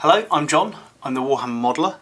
Hello, I'm John. I'm the Warhammer modeller.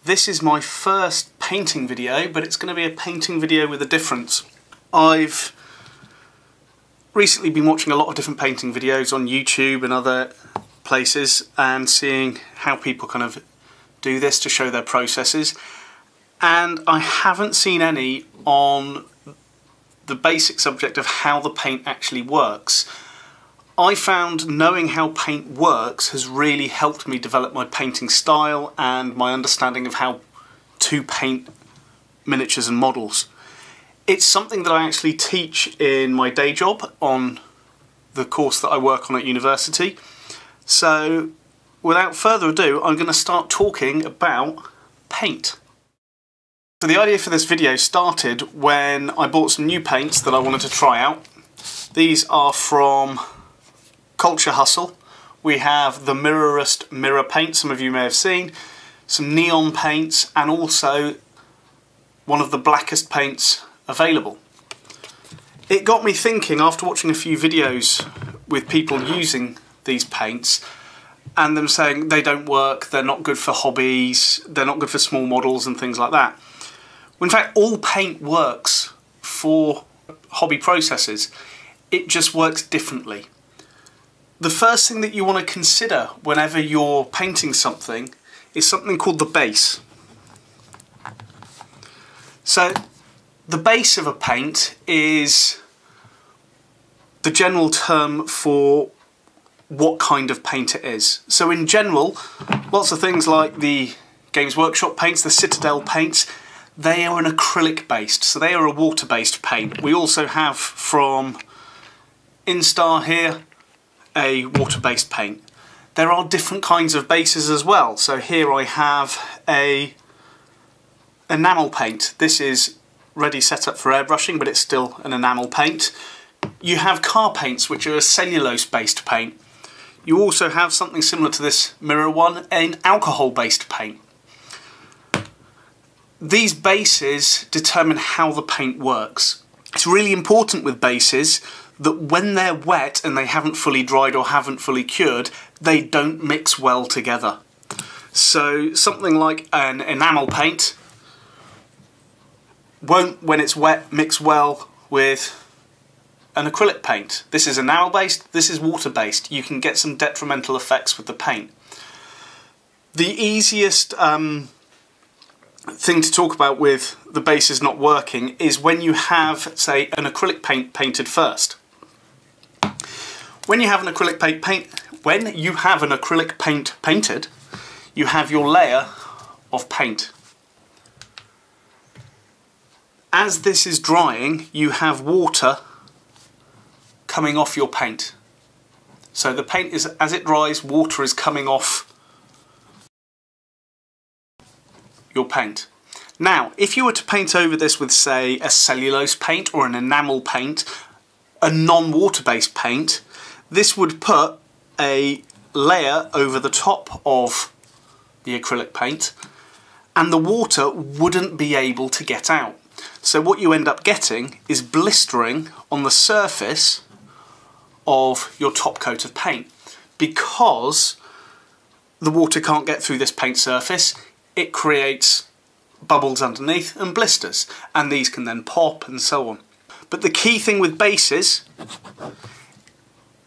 This is my first painting video, but it's going to be a painting video with a difference. I've recently been watching a lot of different painting videos on YouTube and other places and seeing how people kind of do this to show their processes, and I haven't seen any on the basic subject of how the paint actually works. I found knowing how paint works has really helped me develop my painting style and my understanding of how to paint miniatures and models. It's something that I actually teach in my day job on the course that I work on at university. So without further ado, I'm going to start talking about paint. So the idea for this video started when I bought some new paints that I wanted to try out. These are from Culture Hustle. We have the Mirrorist mirror paint, some of you may have seen, some neon paints, and also one of the blackest paints available. It got me thinking after watching a few videos with people using these paints and them saying they don't work, they're not good for hobbies, they're not good for small models and things like that. Well, in fact, all paint works for hobby processes. It just works differently. The first thing that you want to consider whenever you're painting something is something called the base. So the base of a paint is the general term for what kind of paint it is. So in general, lots of things like the Games Workshop paints, the Citadel paints, they are an acrylic based, so they are a water based paint. We also have from Instar here a water-based paint. There are different kinds of bases as well. So here I have a enamel paint. This is ready set up for airbrushing, but it's still an enamel paint. You have car paints, which are a cellulose-based paint. You also have something similar to this mirror one, an alcohol-based paint. These bases determine how the paint works. It's really important with bases that when they're wet and they haven't fully dried or haven't fully cured, they don't mix well together. So something like an enamel paint won't, when it's wet, mix well with an acrylic paint. This is enamel based, this is water based. You can get some detrimental effects with the paint. The easiest thing to talk about with the bases not working is when you have, say, an acrylic paint painted first. When you have an acrylic paint painted, you have your layer of paint. As this is drying, you have water coming off your paint. So the paint is, as it dries, water is coming off your paint. Now, if you were to paint over this with, say, a cellulose paint or an enamel paint, a non-water-based paint, this would put a layer over the top of the acrylic paint and the water wouldn't be able to get out. So what you end up getting is blistering on the surface of your top coat of paint. Because the water can't get through this paint surface, it creates bubbles underneath and blisters, and these can then pop and so on. But the key thing with bases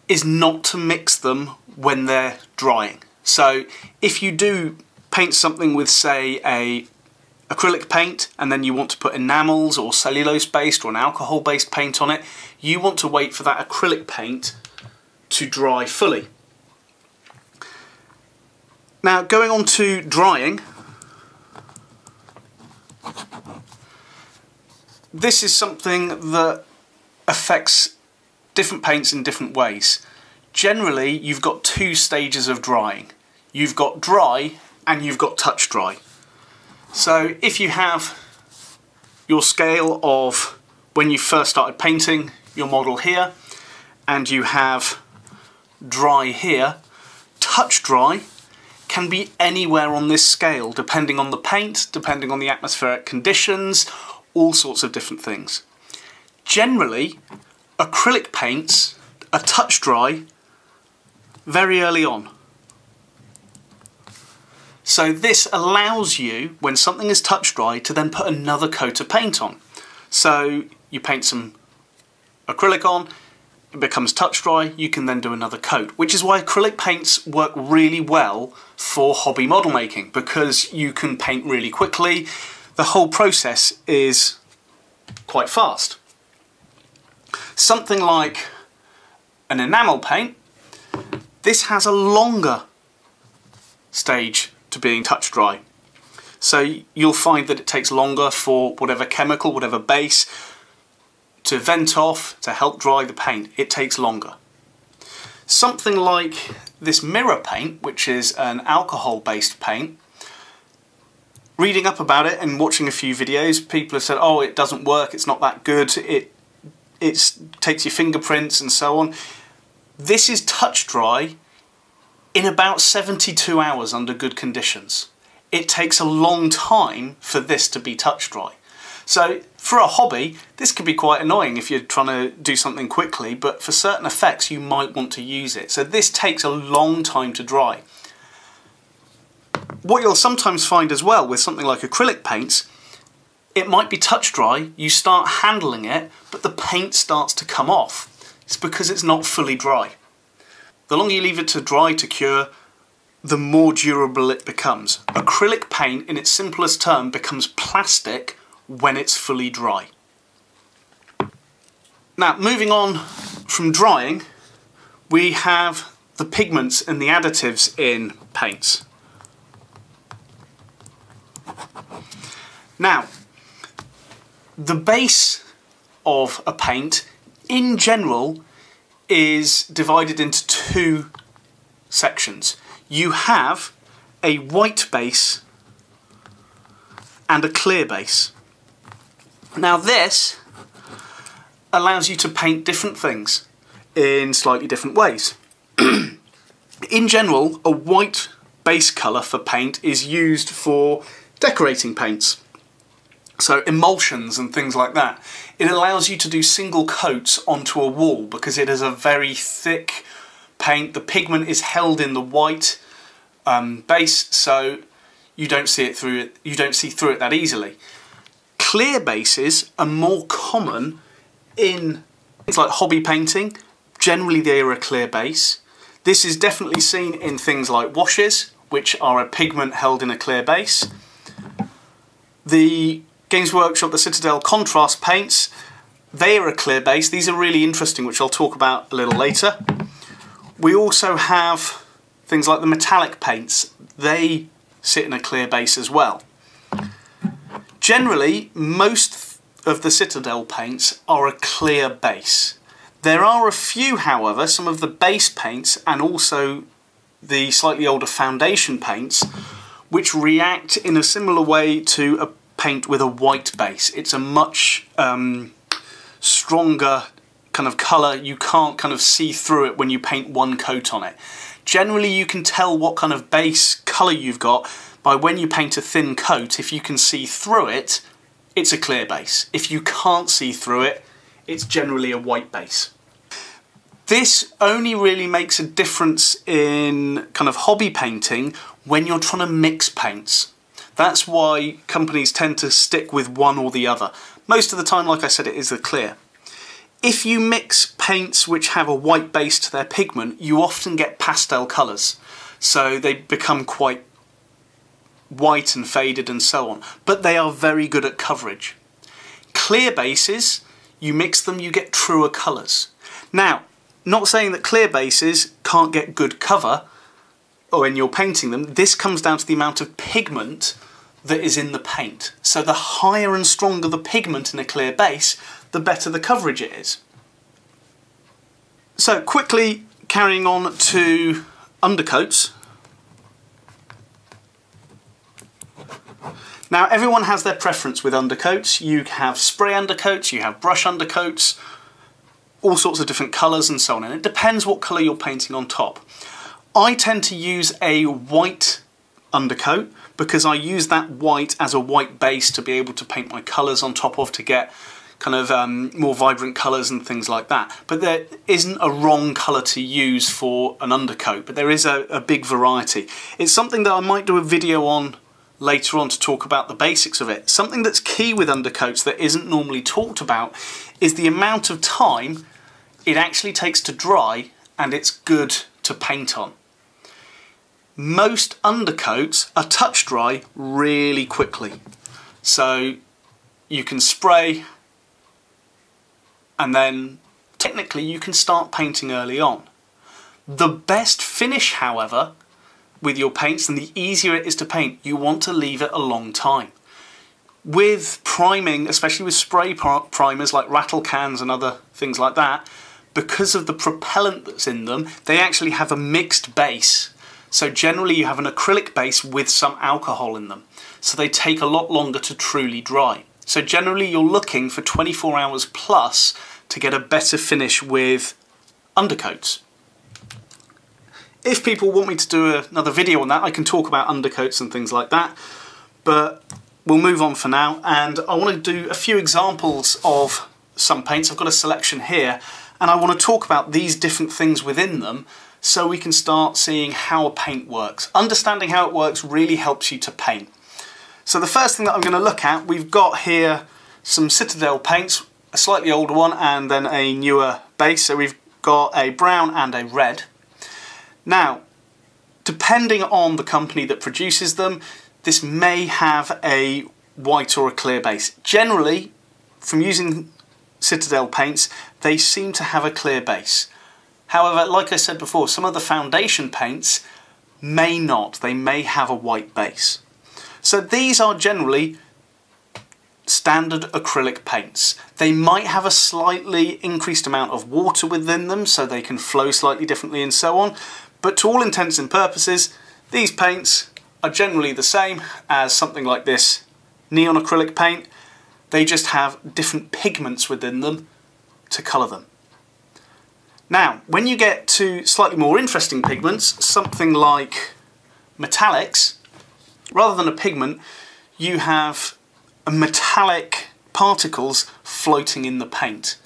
is not to mix them when they're drying. So if you do paint something with, say, a acrylic paint and then you want to put enamels or cellulose based or an alcohol based paint on it, you want to wait for that acrylic paint to dry fully. Now, going on to drying, this is something that affects different paints in different ways. Generally, you've got two stages of drying. You've got dry and you've got touch dry. So if you have your scale of when you first started painting your model here, and you have dry here, touch dry can be anywhere on this scale, depending on the paint, depending on the atmospheric conditions, all sorts of different things. Generally, acrylic paints are touch dry very early on. So this allows you, when something is touch dry, to then put another coat of paint on. So you paint some acrylic on, it becomes touch dry, you can then do another coat, which is why acrylic paints work really well for hobby model making, because you can paint really quickly. The whole process is quite fast. Something like an enamel paint, this has a longer stage to being touch dry. So you'll find that it takes longer for whatever chemical, whatever base, to vent off, to help dry the paint. It takes longer. Something like this mirror paint, which is an alcohol-based paint, reading up about it and watching a few videos, people have said, oh, it doesn't work, it's not that good, it takes your fingerprints and so on. This is touch dry in about 72 hours under good conditions. It takes a long time for this to be touch dry. So for a hobby, this can be quite annoying if you're trying to do something quickly, but for certain effects you might want to use it. So this takes a long time to dry. What you'll sometimes find as well with something like acrylic paints, it might be touch dry, you start handling it, but the paint starts to come off. It's because it's not fully dry. The longer you leave it to dry, to cure, the more durable it becomes. Acrylic paint, in its simplest term, becomes plastic when it's fully dry. Now, moving on from drying, we have the pigments and the additives in paints. Now, the base of a paint, in general, is divided into two sections. You have a white base and a clear base. Now this allows you to paint different things in slightly different ways. In general, a white base colour for paint is used for decorating paints. So emulsions and things like that. It allows you to do single coats onto a wall because it is a very thick paint. The pigment is held in the white base, so you don't see it through it. You don't see through it that easily. Clear bases are more common in things like hobby painting. Generally, they are a clear base. This is definitely seen in things like washes, which are a pigment held in a clear base. The Games Workshop, the Citadel contrast paints, they are a clear base. These are really interesting, which I'll talk about a little later. We also have things like the metallic paints. They sit in a clear base as well. Generally, most of the Citadel paints are a clear base. There are a few, however, some of the base paints and also the slightly older foundation paints, which react in a similar way to a paint with a white base. It's a much stronger kind of colour. You can't kind of see through it when you paint one coat on it. Generally, you can tell what kind of base colour you've got by when you paint a thin coat. If you can see through it, it's a clear base. If you can't see through it, it's generally a white base. This only really makes a difference in kind of hobby painting when you're trying to mix paints. That's why companies tend to stick with one or the other. Most of the time, like I said, it is the clear. If you mix paints which have a white base to their pigment, you often get pastel colours. So they become quite white and faded and so on. But they are very good at coverage. Clear bases, you mix them, you get truer colours. Now, not saying that clear bases can't get good cover, or when you're painting them, this comes down to the amount of pigment that is in the paint. So the higher and stronger the pigment in a clear base, the better the coverage it is. So quickly carrying on to undercoats. Now everyone has their preference with undercoats. You have spray undercoats, you have brush undercoats, all sorts of different colours and so on, and it depends what colour you're painting on top. I tend to use a white undercoat because I use that white as a white base to be able to paint my colours on top of, to get kind of more vibrant colours and things like that. But there isn't a wrong colour to use for an undercoat, but there is a big variety. It's something that I might do a video on later on to talk about the basics of it. Something that's key with undercoats that isn't normally talked about is the amount of time it actually takes to dry and it's good to paint on. Most undercoats are touch dry really quickly. So you can spray and then technically you can start painting early on. The best finish, however, with your paints, and the easier it is to paint, you want to leave it a long time. With priming, especially with spray primers like rattle cans and other things like that, because of the propellant that's in them, they actually have a mixed base. So generally you have an acrylic base with some alcohol in them. So they take a lot longer to truly dry. So generally you're looking for 24 hours plus to get a better finish with undercoats. If people want me to do another video on that, I can talk about undercoats and things like that, but we'll move on for now. And I want to do a few examples of some paints. I've got a selection here, and I want to talk about these different things within them so we can start seeing how a paint works. Understanding how it works really helps you to paint. So the first thing that I'm going to look at, we've got here some Citadel paints, a slightly older one and then a newer base. So we've got a brown and a red. Now, depending on the company that produces them, this may have a white or a clear base. Generally, from using Citadel paints, they seem to have a clear base. However, like I said before, some of the foundation paints may not. They may have a white base. So these are generally standard acrylic paints. They might have a slightly increased amount of water within them, so they can flow slightly differently and so on. But to all intents and purposes, these paints are generally the same as something like this neon acrylic paint. They just have different pigments within them to colour them. Now, when you get to slightly more interesting pigments, something like metallics, rather than a pigment, you have metallic particles floating in the paint.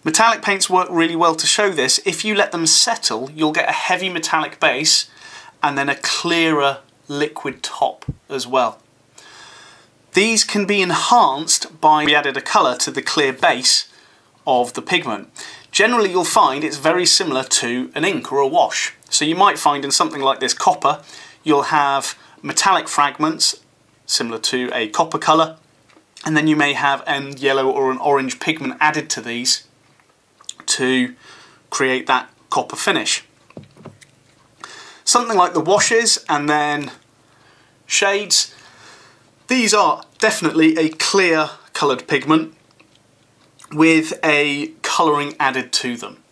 Metallic paints work really well to show this. If you let them settle, you'll get a heavy metallic base and then a clearer liquid top as well. These can be enhanced by we added a colour to the clear base of the pigment. Generally you'll find it's very similar to an ink or a wash. So you might find in something like this copper, you'll have metallic fragments similar to a copper colour, and then you may have a yellow or an orange pigment added to these to create that copper finish. Something like the washes and then shades, these are definitely a clear coloured pigment with a colouring added to them.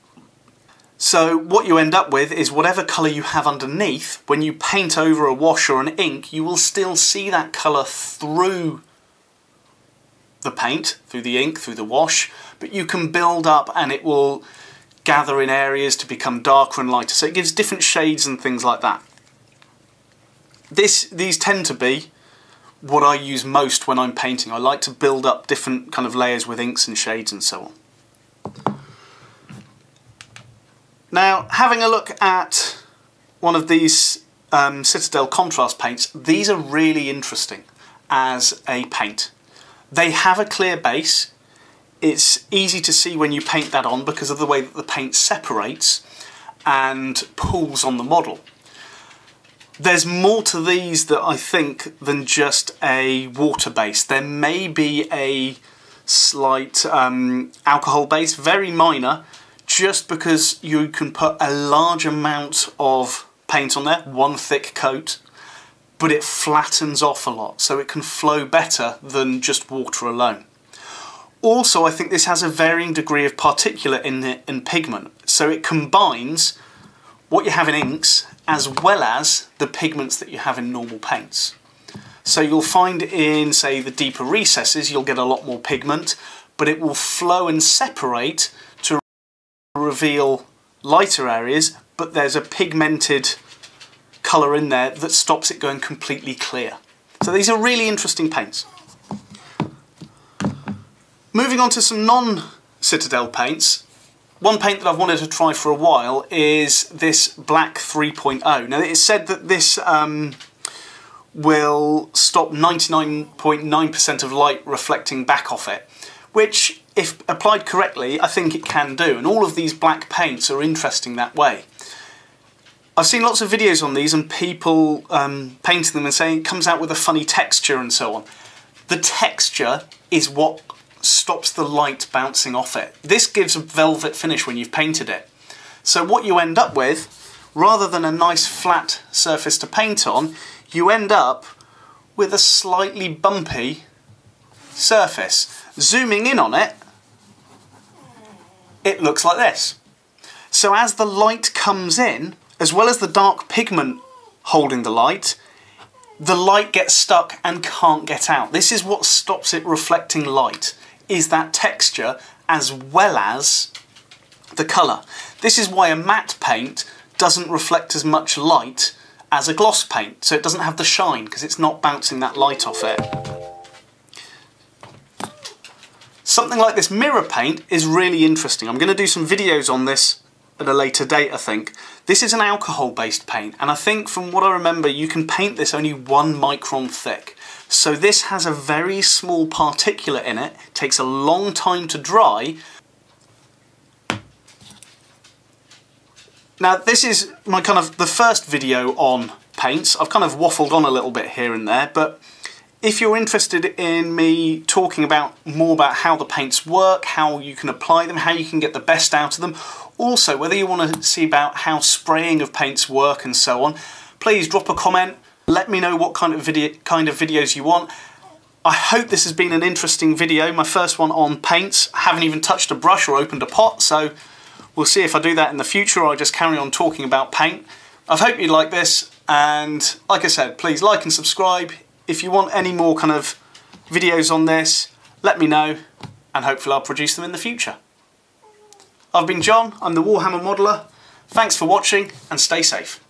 So what you end up with is whatever colour you have underneath, when you paint over a wash or an ink, you will still see that colour through the paint, through the ink, through the wash, but you can build up and it will gather in areas to become darker and lighter. So it gives different shades and things like that. These tend to be what I use most when I'm painting. I like to build up different kind of layers with inks and shades and so on. Now, having a look at one of these Citadel contrast paints, these are really interesting as a paint. They have a clear base. It's easy to see when you paint that on because of the way that the paint separates and pulls on the model. There's more to these that I think than just a water base. There may be a slight alcohol base, very minor, just because you can put a large amount of paint on there, one thick coat, but it flattens off a lot, so it can flow better than just water alone. Also, I think this has a varying degree of particulate in pigment, so it combines what you have in inks as well as the pigments that you have in normal paints. So you'll find in, say, the deeper recesses, you'll get a lot more pigment, but it will flow and separate to reveal lighter areas, but there's a pigmented colour in there that stops it going completely clear. So these are really interesting paints. Moving on to some non-Citadel paints. One paint that I've wanted to try for a while is this Black 3.0. Now it's said that this will stop 99.9% of light reflecting back off it, which, if applied correctly, I think it can do, and all of these black paints are interesting that way. I've seen lots of videos on these and people painting them and saying it comes out with a funny texture and so on. The texture is what stops the light bouncing off it. This gives a velvet finish when you've painted it. So what you end up with, rather than a nice flat surface to paint on, you end up with a slightly bumpy surface. Zooming in on it, it looks like this. So as the light comes in, as well as the dark pigment holding the light gets stuck and can't get out. This is what stops it reflecting light, is that texture as well as the colour. This is why a matte paint doesn't reflect as much light as a gloss paint, so it doesn't have the shine because it's not bouncing that light off it. Something like this mirror paint is really interesting. I'm going to do some videos on this at a later date, I think. This is an alcohol-based paint, and I think from what I remember you can paint this only 1 micron thick. So this has a very small particulate in it, takes a long time to dry. Now this is my the first video on paints. I've kind of waffled on a little bit here and there, but if you're interested in me talking more about how the paints work, how you can apply them, how you can get the best out of them, also whether you want to see about how spraying of paints work and so on, please drop a comment. Let me know what kind of videos you want. I hope this has been an interesting video, my first one on paints. I haven't even touched a brush or opened a pot, so we'll see if I do that in the future or I just carry on talking about paint. I hope you like this, and like I said, please like and subscribe. If you want any more videos on this, let me know, and hopefully I'll produce them in the future. I've been John, I'm the Warhammer Modeller. Thanks for watching, and stay safe.